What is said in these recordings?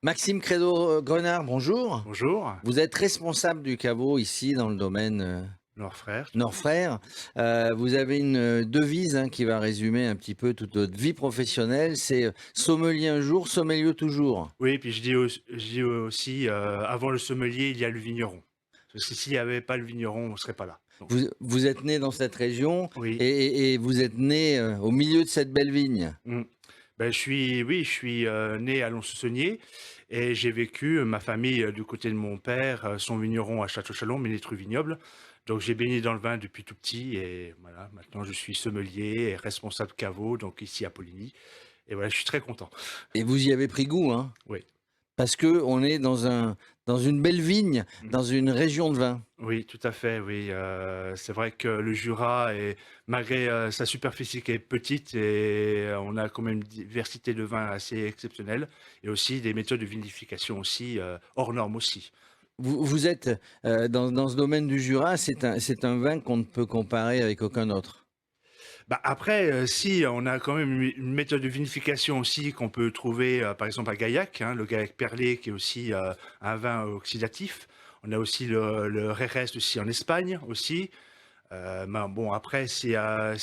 Maxime Créneau-Grenard, bonjour. Bonjour, Vous êtes responsable du caveau ici dans le domaine Noir Frère. Nord-Frère. Vous avez une devise qui va résumer un petit peu toute votre vie professionnelle. C'est sommelier un jour, sommelier toujours. Oui, puis je dis aussi, avant le sommelier, il y a le vigneron. Parce que s'il n'y avait pas le vigneron, on ne serait pas là. Donc, Vous êtes né dans cette région oui. et vous êtes né au milieu de cette belle vigne. Mm. Ben, je suis né à Lons-le-Saunier et j'ai vécu, ma famille, du côté de mon père, sont vignerons à Château-Chalon, Ménétru vignoble. Donc j'ai baigné dans le vin depuis tout petit et voilà, maintenant je suis sommelier et responsable caveau, donc ici à Poligny. Et voilà, je suis très content. Et vous y avez pris goût, hein, Oui. parce qu'on est dans une belle vigne, Mm. dans une région de vin. Oui, tout à fait, oui, c'est vrai que le Jura est malgré, sa superficie qui est petite et on a quand même une diversité de vins assez exceptionnelle et aussi des méthodes de vinification aussi, hors normes aussi. Vous êtes dans ce domaine du Jura, c'est un vin qu'on ne peut comparer avec aucun autre. Bah, après, si on a quand même une méthode de vinification aussi qu'on peut trouver, par exemple à Gaillac, hein, le Gaillac perlé qui est aussi, un vin oxydatif. On a aussi le Jerez aussi en Espagne aussi. Ben, bon après c'est un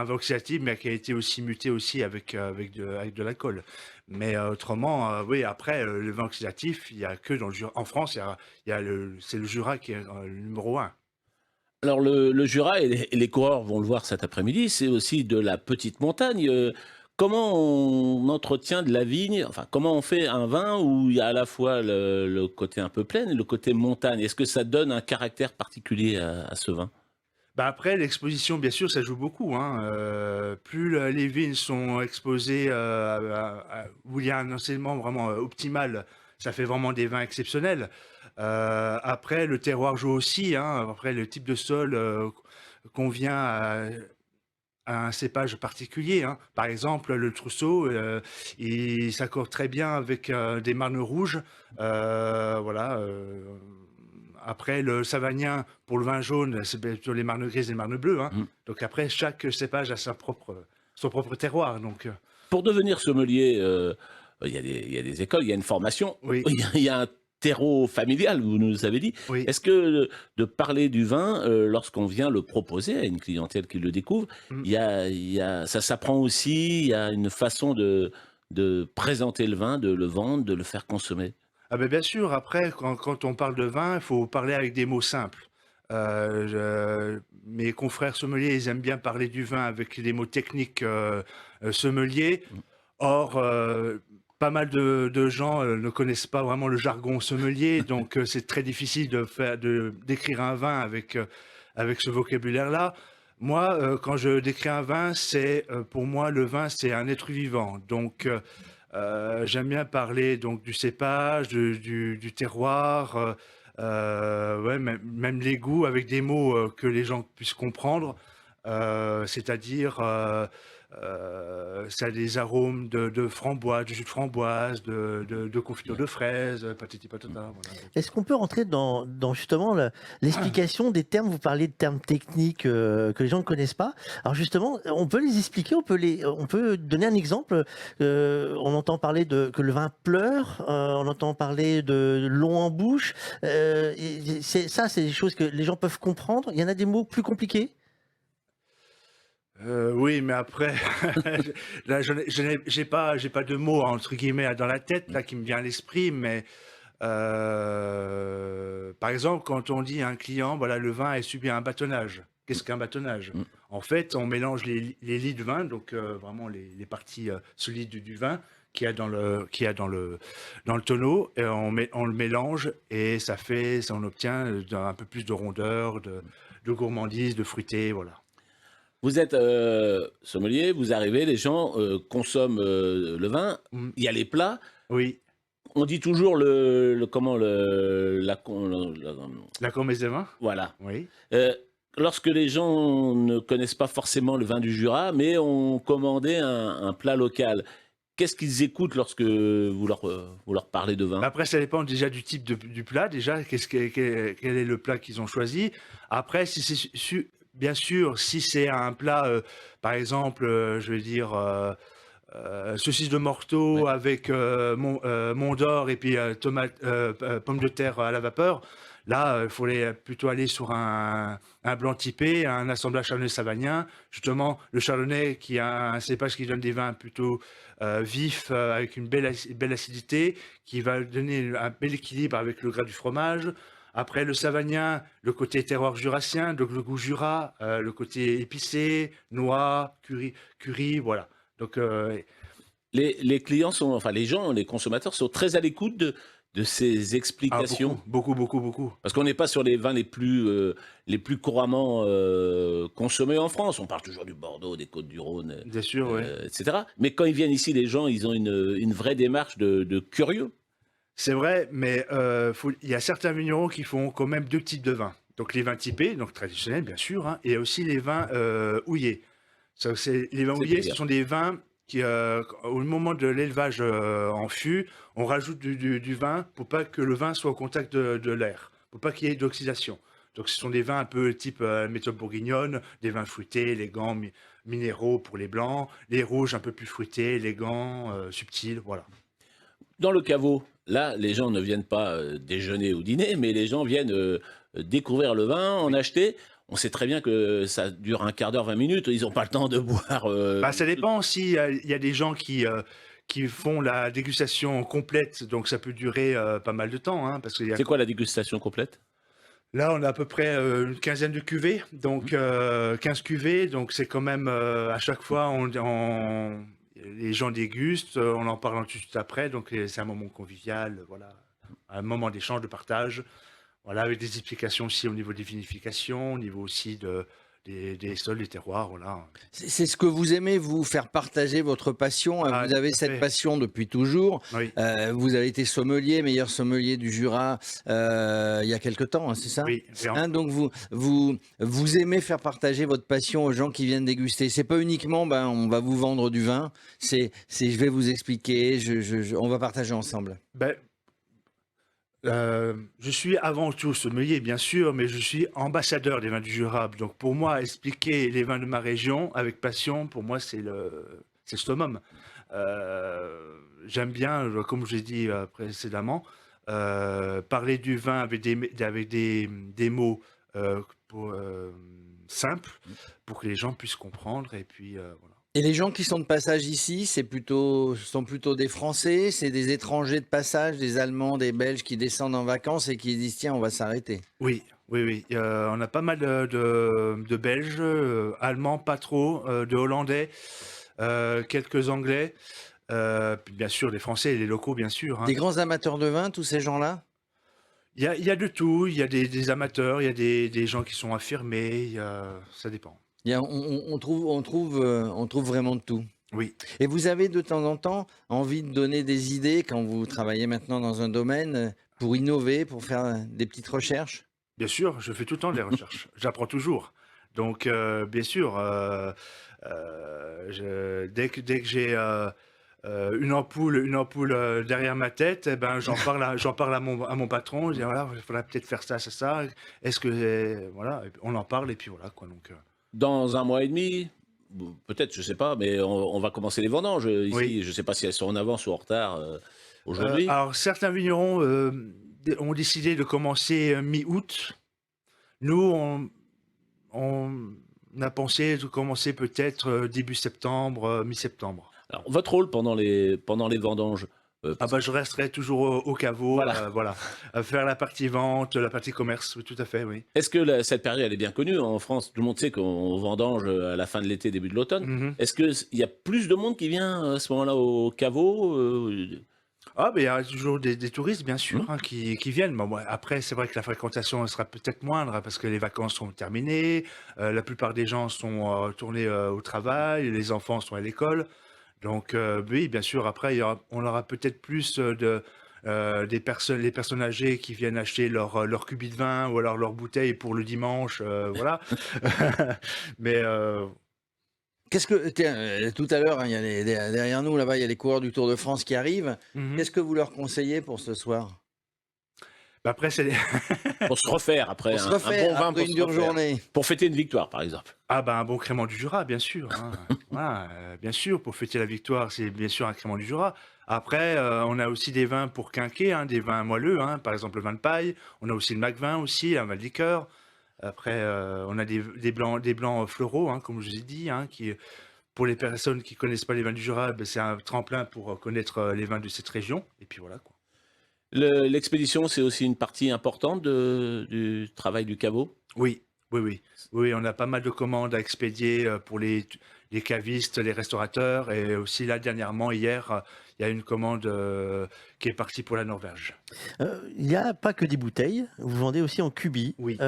vin oxydatif mais qui a été aussi muté aussi avec de l'alcool. Mais autrement, oui après, le vin oxydatif, il y a que dans le Jura en France, il y a c'est le Jura qui est, le numéro un. Alors le Jura, et les coureurs vont le voir cet après-midi, c'est aussi de la petite montagne. Comment on entretient de la vigne, enfin comment on fait un vin où il y a à la fois le côté un peu plaine et le côté montagne? Est-ce que ça donne un caractère particulier à ce vin? Bah, après l'exposition bien sûr ça joue beaucoup, hein, plus les vignes sont exposées, où il y a un enseignement vraiment, optimal, ça fait vraiment des vins exceptionnels. Après le terroir joue aussi, hein, après le type de sol, convient à un cépage particulier, hein. Par exemple, le Trousseau, il s'accorde très bien avec, des marnes rouges, voilà, après le Savagnin, pour le vin jaune, c'est plutôt les marnes grises et les marnes bleues, hein. Mm. Donc après, chaque cépage a son propre terroir, donc Pour devenir sommelier, il y a des écoles, il y a une formation, oui, il y a un terreau familial, vous nous avez dit. oui. Est-ce que de parler du vin, lorsqu'on vient le proposer à une clientèle qui le découvre, Mmh. ça s'apprend aussi, il y a une façon de présenter le vin, de le vendre, de le faire consommer? Ah beh, bien sûr, après quand on parle de vin, il faut parler avec des mots simples. Mes confrères sommeliers, ils aiment bien parler du vin avec des mots techniques, sommeliers. Mmh. Or, pas mal de gens, ne connaissent pas vraiment le jargon sommelier, donc c'est très difficile de décrire un vin avec ce vocabulaire-là. Moi, quand je décris un vin, pour moi, le vin, c'est un être vivant. Donc, j'aime bien parler donc du cépage, du terroir, ouais, même les goûts avec des mots, que les gens puissent comprendre. C'est-à-dire, ça a des arômes de framboise, de jus de framboise, de confiture de fraises, patati patata, voilà donc Est-ce qu'on peut rentrer dans justement l'explication des termes? Vous parliez de termes techniques que les gens ne connaissent pas. Alors justement, on peut les expliquer, on peut donner un exemple. On entend parler de que le vin pleure, on entend parler de long en bouche. C'est des choses que les gens peuvent comprendre. Il y en a des mots plus compliqués. Oui, mais après, là, j'ai pas de mots entre guillemets dans la tête là qui me vient à l'esprit, mais par exemple, quand on dit à un client, voilà, le vin a subi un bâtonnage. Qu'est-ce qu'un bâtonnage? Mmh. En fait, on mélange les lits de vin, donc vraiment les parties solides du vin qu'il y a dans le tonneau, et on le mélange et on obtient un peu plus de rondeur, de gourmandise, de fruité, voilà. Vous êtes, sommelier, vous arrivez, les gens, consomment, le vin, Mm. il y a les plats. Oui, On dit toujours le comment le la con le la comesse des vins. voilà. Oui. Heu, Lorsque les gens ne connaissent pas forcément le vin du Jura, mais ont commandé un plat local, qu'est-ce qu'ils écoutent lorsque vous leur parlez de vin? Après, ça dépend déjà du type du plat. Déjà, quel est le plat qu'ils ont choisi. Après, si c'est bien sûr, si c'est un plat, par exemple, je vais dire, saucisse de Morteau avec Mont d'Or et puis pommes de terre à la vapeur. Là, il faudrait plutôt aller sur un blanc typé, un assemblage chardonnay-savagnin. Justement, le chardonnay qui a un cépage qui donne des vins plutôt vifs, avec une belle acidité, qui va donner un bel équilibre avec le gras du fromage. Après, le savagnin, le côté terroir jurassien, donc le goût Jura, le côté épicé, noix, curry, voilà. Donc, Les clients sont, enfin les gens, les consommateurs sont très à l'écoute de ces explications. beaucoup. Parce qu'on n'est pas sur les vins les plus couramment consommés en France. On parle toujours du Bordeaux, des Côtes-du-Rhône, Bien sûr, oui. etc. Mais quand ils viennent ici, les gens, ils ont une vraie démarche de curieux. C'est vrai, mais il y a certains vignerons qui font quand même 2 types de vins. Donc les vins typés, donc traditionnels bien sûr, hein, et aussi les vins houillés. Les vins houillés, ce sont des vins qui, au moment de l'élevage en fût, on rajoute du vin pour pas que le vin soit au contact de l'air, pour pas qu'il y ait d'oxydation. Donc ce sont des vins un peu type méthode bourguignonne, des vins fruités, élégants, minéraux pour les blancs, les rouges un peu plus fruités, élégants, subtils, voilà. Dans le caveau, là, les gens ne viennent pas déjeuner ou dîner, mais les gens viennent découvrir le vin, en acheter. On sait très bien que ça dure un quart d'heure, 20 minutes. Ils n'ont pas le temps de boire. Ça dépend aussi. Il y a des gens qui font la dégustation complète, donc ça peut durer pas mal de temps. Hein, parce C'est quoi la dégustation complète? Là, on a à peu près une quinzaine de cuvées, donc 15 cuvées. Donc c'est quand même à chaque fois, les gens dégustent, on en parle tout de suite après. Donc c'est un moment convivial, voilà, un moment d'échange, de partage. Voilà, avec des explications aussi au niveau des vinifications, au niveau aussi des sols, des terroirs, voilà. C'est ce que vous aimez, vous faire partager votre passion. Ah, Vous avez tout à cette fait. passion depuis toujours. Oui, Vous avez été sommelier, meilleur sommelier du Jura il y a quelque temps, hein, c'est ça? oui. Hein, donc vous aimez faire partager votre passion aux gens qui viennent déguster. C'est pas uniquement on va vous vendre du vin. C'est je vais vous expliquer. On va partager ensemble. Ben, je suis avant tout sommelier, bien sûr, mais je suis ambassadeur des vins du Jura. Donc pour moi, expliquer les vins de ma région avec passion, pour moi, c'est le summum. J'aime bien, comme je l'ai dit précédemment, parler du vin avec des mots simples pour que les gens puissent comprendre. Et puis voilà. Et les gens qui sont de passage ici, sont plutôt des Français, c'est des étrangers de passage, des Allemands, des Belges qui descendent en vacances et qui disent tiens, on va s'arrêter. Oui. On a pas mal de Belges, Allemands, pas trop, de Hollandais, quelques Anglais, puis bien sûr les Français et les locaux, bien sûr. Hein. Des grands amateurs de vin, tous ces gens-là? Il y a de tout, il y a des amateurs, il y a des gens qui sont affirmés, ça dépend. On trouve vraiment de tout. Oui, Et vous avez de temps en temps envie de donner des idées quand vous travaillez maintenant dans un domaine pour innover, pour faire des petites recherches? bien sûr, je fais tout le temps des recherches, j'apprends toujours. Donc bien sûr, dès que j'ai une ampoule derrière ma tête, eh ben, j'en parle à mon patron. Je dis voilà, il faudrait peut-être faire ça, ça. Est-ce que voilà, et puis on en parle et puis voilà quoi. Donc Dans un mois et demi, peut-être, je ne sais pas, mais on va commencer les vendanges ici. Oui. Je ne sais pas si elles sont en avance ou en retard aujourd'hui. alors certains vignerons ont décidé de commencer mi-août. Nous, on a pensé de commencer peut-être début septembre, mi-septembre. Alors, votre rôle pendant les vendanges, Je resterai toujours au caveau, Voilà. voilà, à faire la partie vente, la partie commerce, oui, tout à fait, oui. est-ce que cette période elle est bien connue en France? Tout le monde sait qu'on vendange à la fin de l'été, début de l'automne. Mhm. Est-ce qu'il y a plus de monde qui vient à ce moment-là au caveau Il y a toujours des touristes, bien sûr, hein, qui viennent. Bon, après, c'est vrai que la fréquentation sera peut-être moindre hein, parce que les vacances sont terminées. La plupart des gens sont retournés au travail, les enfants sont à l'école. Donc, oui, bien sûr, après, on aura peut-être plus les personnes âgées qui viennent acheter leur cubi de vin ou alors leur bouteille pour le dimanche, voilà. Mais Tiens, tout à l'heure, hein, il y a derrière nous, là-bas, il y a les coureurs du Tour de France qui arrivent. mhm. Qu'est-ce que vous leur conseillez pour ce soir? Bah, après, c'est Pour se refaire après Pour se un refaire bon vin après pour une se dure refaire. journée. Pour fêter une victoire, par exemple. ah ben un bon crément du Jura, bien sûr, hein. Voilà, bien sûr, pour fêter la victoire, c'est bien sûr un crément du Jura. Après, on a aussi des vins pour quinquer, hein, des vins moelleux, hein, par exemple le vin de paille. On a aussi le Macvin aussi, un vin de liqueur. Après, on a des blancs floraux, hein, comme je vous ai dit, hein, qui, pour les personnes qui connaissent pas les vins du Jura, ben, c'est un tremplin pour connaître les vins de cette région. Et puis voilà, quoi. L'expédition, c'est aussi une partie importante du travail du caveau. Oui, oui, oui. Oui, on a pas mal de commandes à expédier pour les cavistes, les restaurateurs. Et aussi, là, dernièrement, hier, il y a une commande qui est partie pour la Norvège. Il n'y a pas que des bouteilles, vous vendez aussi en cubi. Oui.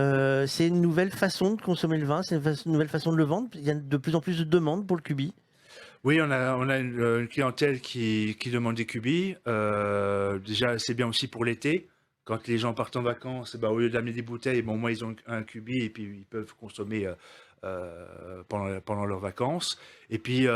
C'est une nouvelle façon de consommer le vin, c'est une nouvelle façon de le vendre. Il y a de plus en plus de demandes pour le cubi. Oui, on a une clientèle qui demande des cubis. Déjà, c'est bien aussi pour l'été. Quand les gens partent en vacances, bah, au lieu d'amener des bouteilles, bon, moi, ils ont un cubi et puis ils peuvent consommer pendant leurs vacances. Et puis, on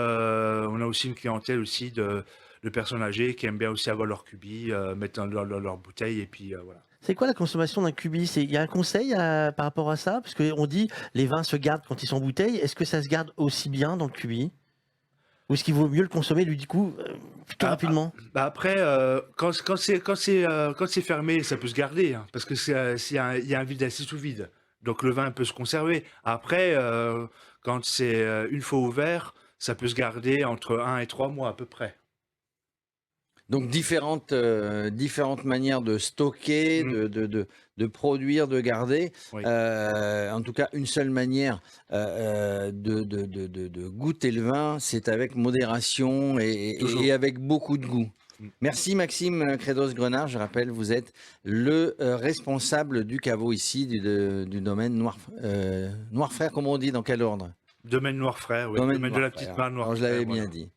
a aussi une clientèle aussi de personnes âgées qui aiment bien aussi avoir leur cubi, mettre dans leur bouteille et puis voilà. C'est quoi la consommation d'un cubi? Il y a un conseil par rapport à ça? Parce qu'on dit les vins se gardent quand ils sont en bouteille. Est-ce que ça se garde aussi bien dans le cubi? Ou est-ce qu'il vaut mieux le consommer, du coup, plutôt rapidement? Bah après, quand c'est fermé, ça peut se garder, hein, parce que il y a un vide assez sous vide. Donc le vin peut se conserver. Après, quand c'est une fois ouvert, ça peut se garder entre 1 et 3 mois à peu près. Donc différentes manières de stocker, de produire, de garder. Oui. En tout cas, une seule manière de goûter le vin, c'est avec modération Toujours. et avec beaucoup de goût. Mm. Merci Maxime Crédos-Grenard. Je rappelle, vous êtes le responsable du caveau ici, du domaine Noirfrère, comme on dit, dans quel ordre? Domaine Noirfrère, oui. Domaine Domaine de la Noirfrère. Petite Mare Alors, Noirfrère. je l'avais voilà. bien dit.